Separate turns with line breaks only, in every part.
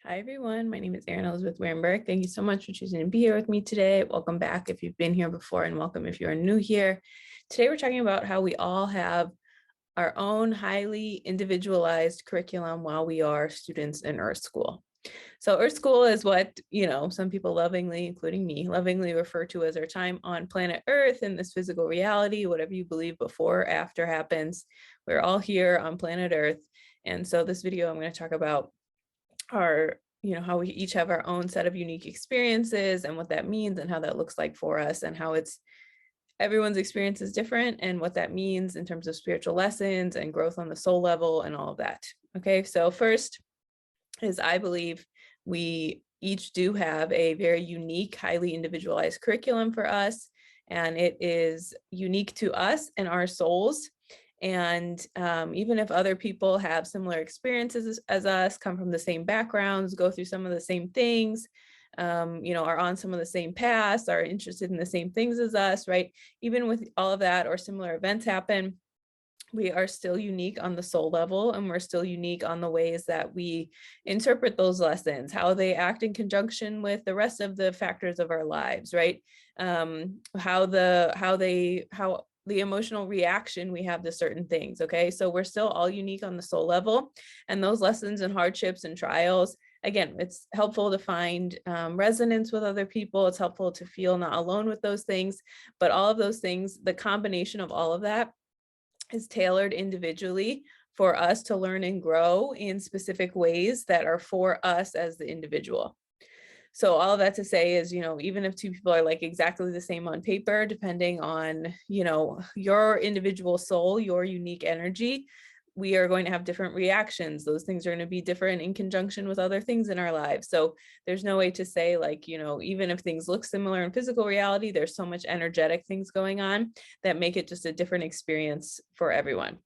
Hi, everyone. My name is Erin Elizabeth Wernberg. Thank you so much for choosing to be here with me today. Welcome back if you've been here before, and welcome if you're new here. Today, we're talking about how we all have our own highly individualized curriculum while we are students in Earth School. So Earth School is what, some people lovingly, including me, lovingly refer to as our time on planet Earth in this physical reality, whatever you believe before or after happens. We're all here on planet Earth. And so this video, I'm going to talk about how we each have our own set of unique experiences and what that means and how that looks like for us, and how everyone's experience is different and what that means in terms of spiritual lessons and growth on the soul level and all of that. Okay, so first is I believe we each do have a very unique, highly individualized curriculum for us, and it is unique to us and our souls. And even if other people have similar experiences as us, come from the same backgrounds, go through some of the same things, are on some of the same paths, are interested in the same things as us, right? Even with all of that or similar events happen, we are still unique on the soul level, and we're still unique on the ways that we interpret those lessons, how they act in conjunction with the rest of the factors of our lives, right? How the emotional reaction we have to certain things. Okay, so we're still all unique on the soul level, and those lessons and hardships and trials, again, it's helpful to find resonance with other people. It's helpful to feel not alone with those things, but all of those things, the combination of all of that is tailored individually for us to learn and grow in specific ways that are for us as the individual. So all of that to say is, even if two people are like exactly the same on paper, depending on, your individual soul, your unique energy, we are going to have different reactions. Those things are going to be different in conjunction with other things in our lives. So there's no way to say like, even if things look similar in physical reality, there's so much energetic things going on that make it just a different experience for everyone.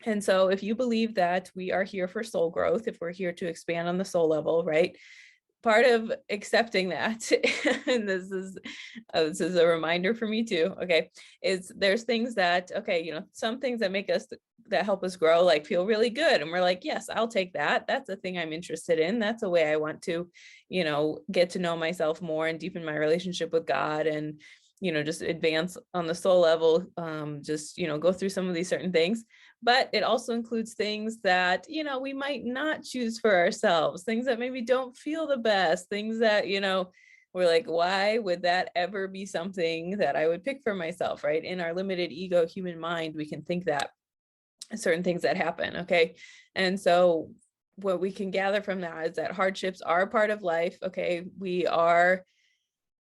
And so if you believe that we are here for soul growth, if we're here to expand on the soul level, right? Part of accepting that, and this is a reminder for me too, okay, is there's things that, okay, some things that help us grow, like feel really good. And we're like, yes, I'll take that. That's a thing I'm interested in. That's a way I want to, get to know myself more and deepen my relationship with God, and, just advance on the soul level, just, go through some of these certain things. But it also includes things that, we might not choose for ourselves, things that maybe don't feel the best, things that, we're like, why would that ever be something that I would pick for myself, right? In our limited ego human mind, we can think that certain things that happen, okay? And so what we can gather from that is that hardships are a part of life, okay?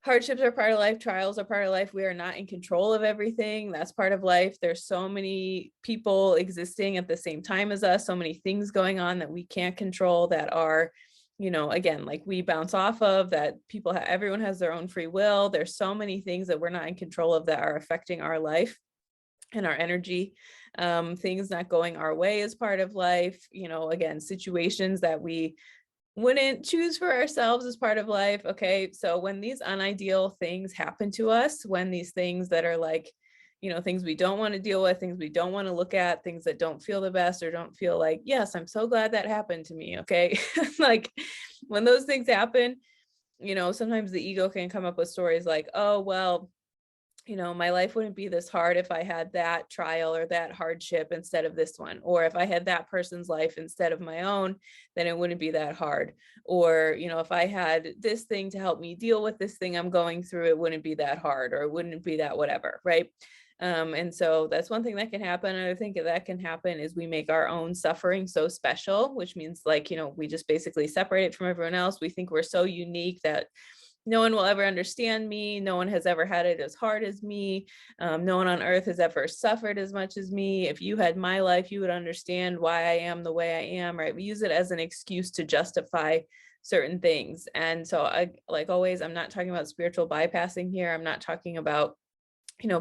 Hardships are part of life. Trials are part of life. We are not in control of everything. That's part of life. There's so many people existing at the same time as us, so many things going on that we can't control, that are, again, like we bounce off of, that everyone has their own free will. There's so many things that we're not in control of that are affecting our life and our energy. Things not going our way as part of life, again, situations that we wouldn't choose for ourselves as part of life. Okay, so when these unideal things happen to us, when these things that are like, things we don't want to deal with, things we don't want to look at, things that don't feel the best or don't feel like, yes, I'm so glad that happened to me. Okay, like when those things happen, sometimes the ego can come up with stories like, oh, well, my life wouldn't be this hard if I had that trial or that hardship instead of this one. Or if I had that person's life instead of my own, then it wouldn't be that hard. Or, if I had this thing to help me deal with this thing I'm going through, it wouldn't be that hard, or it wouldn't be that whatever, right? And so that's one thing that can happen. And I think that can happen is we make our own suffering so special, which means like, we just basically separate it from everyone else. We think we're so unique that no one will ever understand me. No one has ever had it as hard as me. No one on earth has ever suffered as much as me. If you had my life, you would understand why I am the way I am, right? We use it as an excuse to justify certain things. And so I, like always, I'm not talking about spiritual bypassing here. I'm not talking about,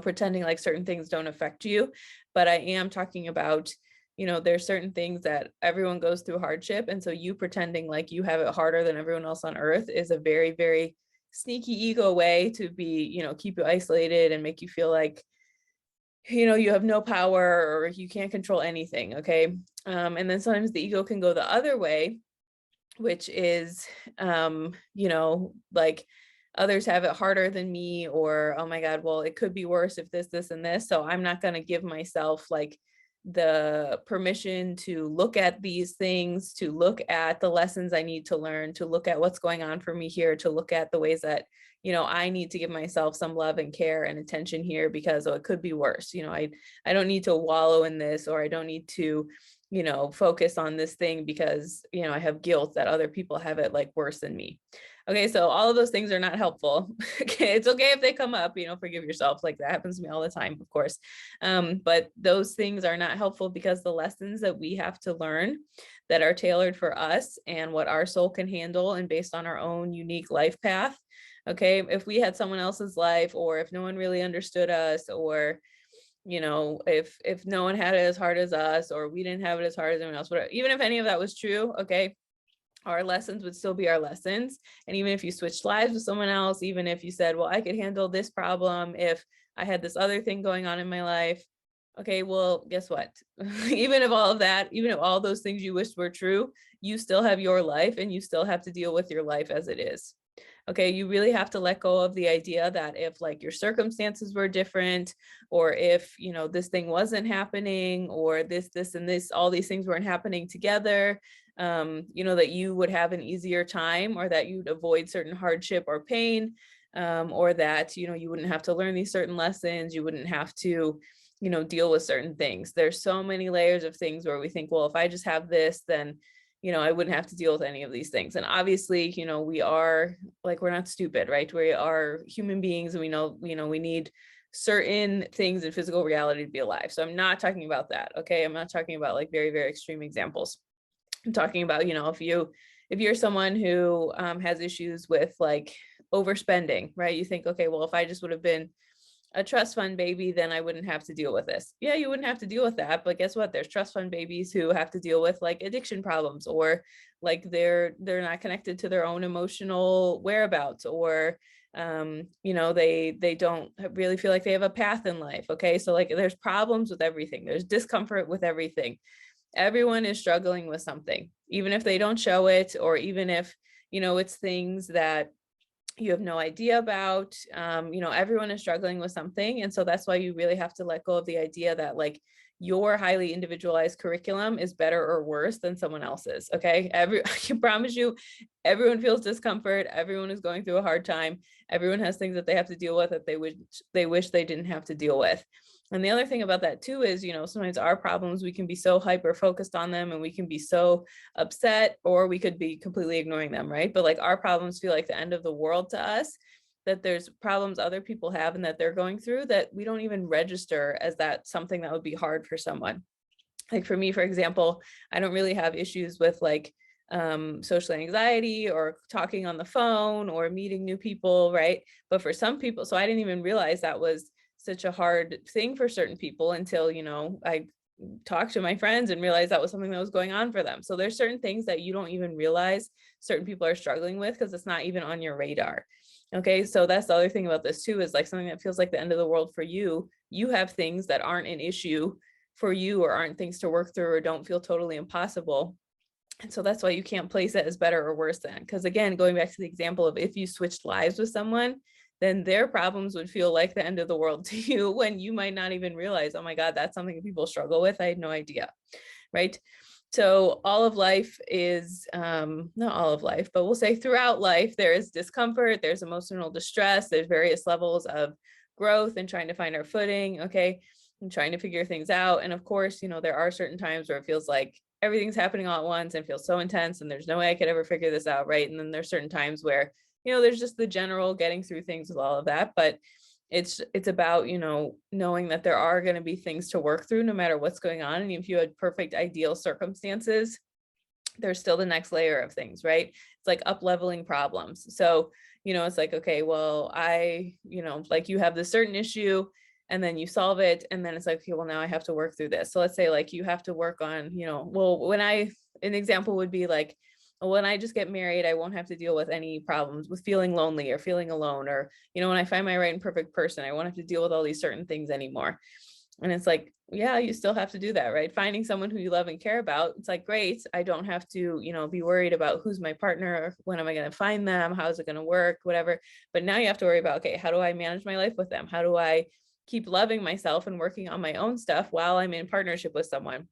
pretending like certain things don't affect you, but I am talking about, there's certain things that everyone goes through hardship. And so you pretending like you have it harder than everyone else on earth is a very, very sneaky ego way to be, keep you isolated and make you feel like, you have no power or you can't control anything. Okay. And then sometimes the ego can go the other way, which is, like others have it harder than me, or, oh my God, well, it could be worse if this, and this. So I'm not going to give myself like the permission to look at these things, to look at the lessons I need to learn, to look at what's going on for me here, to look at the ways that, I need to give myself some love and care and attention here, because it could be worse. I don't need to wallow in this, or I don't need to, focus on this thing because, I have guilt that other people have it like worse than me. Okay, so all of those things are not helpful. Okay, it's okay if they come up, forgive yourself. Like that happens to me all the time, of course. But those things are not helpful, because the lessons that we have to learn that are tailored for us and what our soul can handle and based on our own unique life path. Okay, if we had someone else's life, or if no one really understood us, or if no one had it as hard as us, or we didn't have it as hard as anyone else, whatever, even if any of that was true, okay, our lessons would still be our lessons. And even if you switched lives with someone else, even if you said, well, I could handle this problem if I had this other thing going on in my life. Okay, well, guess what? Even if all of that, even if all those things you wished were true, you still have your life and you still have to deal with your life as it is. Okay, you really have to let go of the idea that if like your circumstances were different, or if, this thing wasn't happening, or this, and this, all these things weren't happening together, that you would have an easier time, or that you'd avoid certain hardship or pain, or that, you wouldn't have to learn these certain lessons, you wouldn't have to, deal with certain things. There's so many layers of things where we think, well, if I just have this, then I wouldn't have to deal with any of these things. And obviously, we are like, we're not stupid, right? We are human beings, and we know, we need certain things in physical reality to be alive. So I'm not talking about that. Okay. I'm not talking about like very, very extreme examples. I'm talking about, if you're someone who has issues with like overspending, right? You think, okay, well, if I just would have been a trust fund baby, then I wouldn't have to deal with this. Yeah, you wouldn't have to deal with that. But guess what? There's trust fund babies who have to deal with like addiction problems, or like they're not connected to their own emotional whereabouts, or they don't really feel like they have a path in life. Okay, so like there's problems with everything. There's discomfort with everything. Everyone is struggling with something, even if they don't show it, or even if it's things that you have no idea about. Everyone is struggling with something. And so that's why you really have to let go of the idea that like your highly individualized curriculum is better or worse than someone else's. Okay. I can promise you, everyone feels discomfort. Everyone is going through a hard time. Everyone has things that they have to deal with that they wish they didn't have to deal with. And the other thing about that too is, sometimes our problems, we can be so hyper focused on them, and we can be so upset, or we could be completely ignoring them, right? But like our problems feel like the end of the world to us, that there's problems other people have and that they're going through that we don't even register as that something that would be hard for someone. Like for me, for example, I don't really have issues with like social anxiety, or talking on the phone, or meeting new people, right? But for some people, so I didn't even realize that was such a hard thing for certain people until, I talked to my friends and realized that was something that was going on for them. So there's certain things that you don't even realize certain people are struggling with, because it's not even on your radar. Okay, so that's the other thing about this too, is like something that feels like the end of the world for you. You have things that aren't an issue for you, or aren't things to work through, or don't feel totally impossible. And so that's why you can't place it as better or worse than, because again, going back to the example of if you switched lives with someone, then their problems would feel like the end of the world to you, when you might not even realize, oh my God, that's something people struggle with. I had no idea, right? So all of life is, not all of life, but we'll say throughout life, there is discomfort, there's emotional distress, there's various levels of growth and trying to find our footing, okay, and trying to figure things out. And of course, there are certain times where it feels like everything's happening all at once and feels so intense, and there's no way I could ever figure this out, right? And then there's certain times where there's just the general getting through things with all of that. But it's about, knowing that there are going to be things to work through no matter what's going on. And if you had perfect ideal circumstances, there's still the next layer of things, right? It's like up leveling problems. So, it's like, okay, well, like you have this certain issue, and then you solve it. And then it's like, okay, well, now I have to work through this. So let's say like you have to work on, well, an example would be like, when I just get married, I won't have to deal with any problems with feeling lonely or feeling alone, or, when I find my right and perfect person, I won't have to deal with all these certain things anymore. And it's like, yeah, you still have to do that, right? Finding someone who you love and care about. It's like, great, I don't have to, be worried about who's my partner, when am I going to find them, how is it going to work, whatever. But now you have to worry about, okay, how do I manage my life with them? How do I keep loving myself and working on my own stuff while I'm in partnership with someone?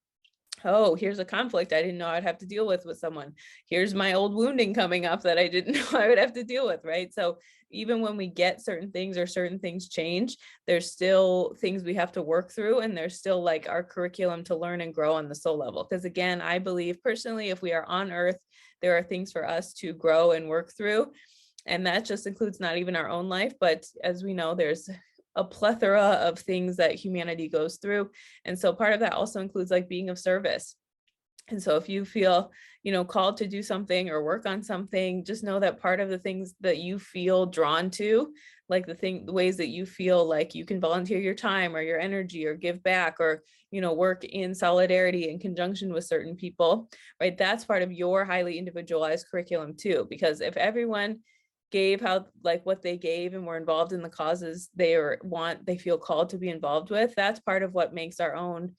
Oh, here's a conflict I didn't know I'd have to deal with someone. Here's my old wounding coming up that I didn't know I would have to deal with, right? So even when we get certain things or certain things change, there's still things we have to work through, and there's still like our curriculum to learn and grow on the soul level. Because again, I believe personally, if we are on earth, there are things for us to grow and work through. And that just includes not even our own life, but as we know, there's a plethora of things that humanity goes through. And so part of that also includes like being of service. And so if you feel, called to do something or work on something, just know that part of the things that you feel drawn to, like the ways that you feel like you can volunteer your time or your energy or give back or, work in solidarity in conjunction with certain people, right? That's part of your highly individualized curriculum too, because if everyone gave what they gave and were involved in the causes they feel called to be involved with, that's part of what makes our own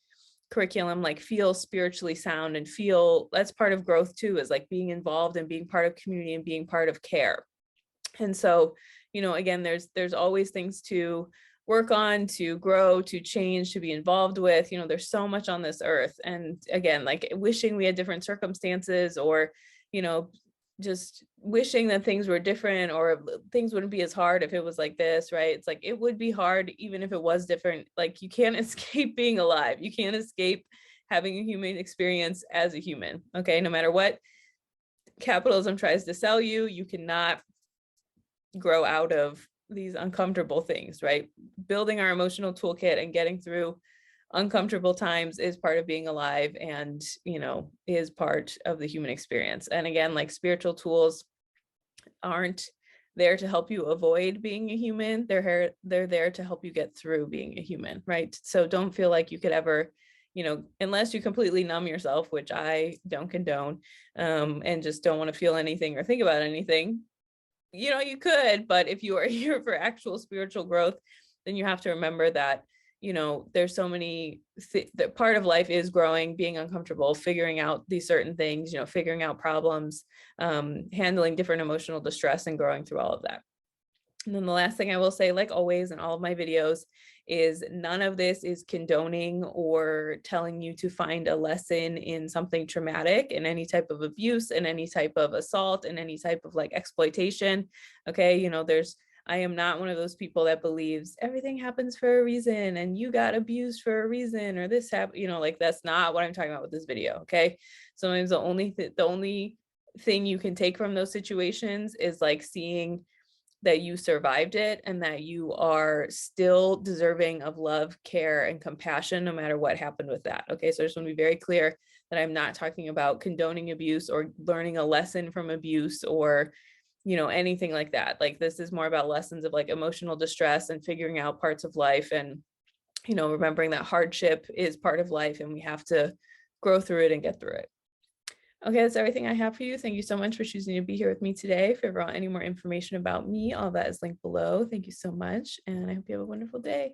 curriculum like feel spiritually sound and feel that's part of growth too, is like being involved and being part of community and being part of care. And so, again, there's always things to work on, to grow, to change, to be involved with. There's so much on this earth. And again, like wishing we had different circumstances or, just wishing that things were different or things wouldn't be as hard if it was like this, right? It's like, it would be hard even if it was different. Like you can't escape being alive. You can't escape having a human experience as a human. Okay. No matter what capitalism tries to sell you, you cannot grow out of these uncomfortable things, right? Building our emotional toolkit and getting through uncomfortable times is part of being alive and, is part of the human experience. And again, like spiritual tools aren't there to help you avoid being a human. They're there to help you get through being a human, right? So don't feel like you could ever, unless you completely numb yourself, which I don't condone, and just don't want to feel anything or think about anything, you could, but if you are here for actual spiritual growth, then you have to remember that there's so many that part of life is growing, being uncomfortable, figuring out these certain things, figuring out problems, handling different emotional distress and growing through all of that. And then the last thing I will say, like always in all of my videos, is none of this is condoning or telling you to find a lesson in something traumatic, in any type of abuse, in any type of assault, in any type of like exploitation. Okay, I am not one of those people that believes everything happens for a reason and you got abused for a reason or this happened, like that's not what I'm talking about with this video. Okay. Sometimes the only thing you can take from those situations is like seeing that you survived it and that you are still deserving of love, care, and compassion, no matter what happened with that. Okay. So I just want to be very clear that I'm not talking about condoning abuse or learning a lesson from abuse or anything like that. Like this is more about lessons of like emotional distress and figuring out parts of life and, remembering that hardship is part of life and we have to grow through it and get through it. Okay, that's everything I have for you. Thank you so much for choosing to be here with me today. If you ever want any more information about me, all that is linked below. Thank you so much. And I hope you have a wonderful day.